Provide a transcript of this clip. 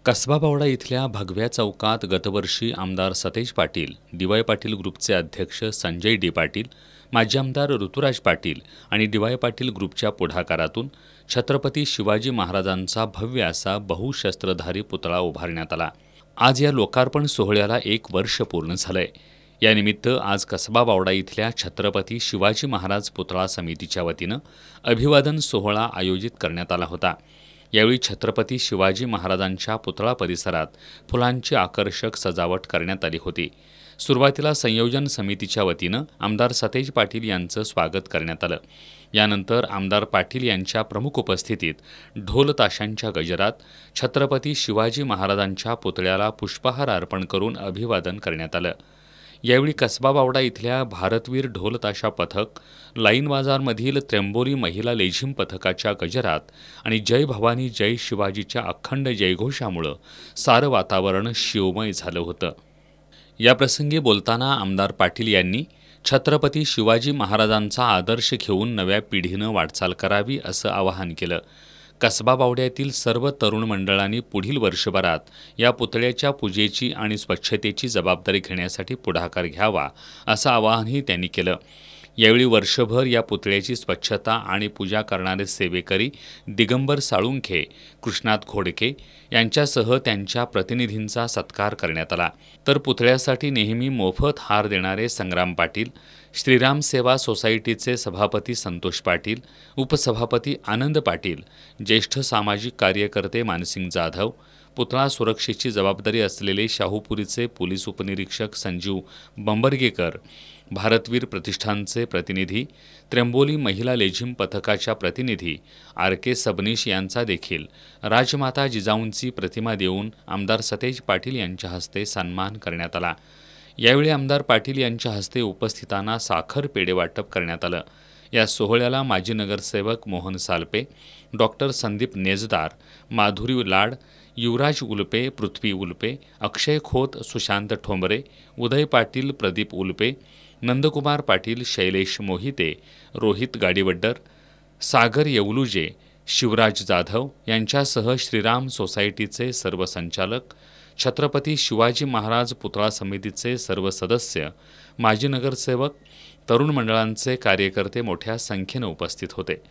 कसबा बावडा इथल्या भगव्या चौकात गतवर्षी आमदार सतेज पाटील, डी.वाय. पाटील ग्रुपचे अध्यक्ष संजय डी. पाटील, माजी आमदार ऋतुराज पाटील आणि डी.वाय. पाटील ग्रुपच्या पुढाकारातून छत्रपती शिवाजी महाराजांचा भव्य असा बहुशस्त्रधारी पुतळा उभारण्यात आला। आज या लोकार्पण सोहळ्याला 1 वर्ष पूर्ण झालंय। यानिमित्त आज कसबा बावडा इथल्या छत्रपती शिवाजी महाराज पुतळा समितीच्या वतीनं अभिवादन सोहळा आयोजित करण्यात आला होता। यावेळी छत्रपती शिवाजी महाराजांच्या पुतळा परिसरात फुलांची आकर्षक सजावट करण्यात आली होती। सुरुवातीला संयोजन समितीच्या वतीनं आमदार सतेज पाटील यांचं स्वागत करण्यात आलं। यानंतर आमदार पाटील यांच्या प्रमुख उपस्थितीत ढोल ताशांच्या गजरात छत्रपती शिवाजी महाराजांच्या पुतळ्याला पुष्पहार अर्पण करून अभिवादन करण्यात आलं। यावेळी कसबा बावडा इथल्या भारतवीर ढोल ताशा पथक, लाईन बाजारमधील त्र्यंबोली महिला लेझिम पथकाच्या गजरात आणि जय भवानी जय शिवाजीच्या अखंड जयघोषामुळे सारं वातावरण शिवमय झालं होतं। याप्रसंगी बोलताना आमदार पाटील यांनी छत्रपती शिवाजी महाराजांचा आदर्श घेऊन नव्या पिढीनं वाटचाल करावी असं आवाहन केलं। कसबा बावड्यातील सर्व तरुण मंडळांनी पुढील वर्षभरात या पुतळ्याच्या पूजेची आणि स्वच्छतेची जबाबदारी घेण्यासाठी पुढाकार घ्यावा असं आवाहनही त्यांनी केलं। यावेळी वर्षभर या पुतळ्याची स्वच्छता आणि पूजा करणारे सेवेकरी दिगंबर साळुंखे, कृष्णात घोडके यांच्यासह त्यांच्या प्रतिनिधींचा सत्कार करण्यात आला। तर पुतळ्यासाठी नेहमी मोफत हार देणारे संग्राम पाटील, श्रीराम सेवा सोसायटीचे सभापती संतोष पाटील, उपसभापती आनंद पाटील, ज्येष्ठ सामाजिक कार्यकर्ते मानसिंग जाधव, पुतळा सुरक्षेची जबाबदारी असलेले शाहूपुरीचे पोलीस उपनिरीक्षक संजीव बंबर्गेकर, भारतवीर प्रतिष्ठानचे प्रतिनिधी, त्र्यंबोली महिला लेझिम पथकाच्या प्रतिनिधी आर.के. सबनीश यांचा देखील राजमाता जिजाऊंची प्रतिमा देऊन आमदार सतेज पाटील यांच्या हस्ते सन्मान करण्यात आला। यावेळी आमदार पाटील यांच्या हस्ते उपस्थितांना साखर पेढे वाटप करण्यात आलं। या सोहळ्याला माजी नगरसेवक मोहन सालपे, डॉक्टर संदीप नेजदार, माधुरी लाड, युवराज उल्पे, पृथ्वी उल्पे, अक्षय खोत, सुशांत ठोंबरे, उदय पाटील, प्रदीप उल्पे, नंदकुमार पाटील, शैलेश मोहिते, रोहित गाडीवड्डर, सागर येवलुजे, शिवराज जाधव यांच्यासह श्रीराम सोसायटीचे सर्व संचालक, छत्रपती शिवाजी महाराज पुतळा समितीचे सर्व सदस्य, माजी नगरसेवक, तरुण मंडळांचे कार्यकर्ते मोठ्या संख्येने उपस्थित होते।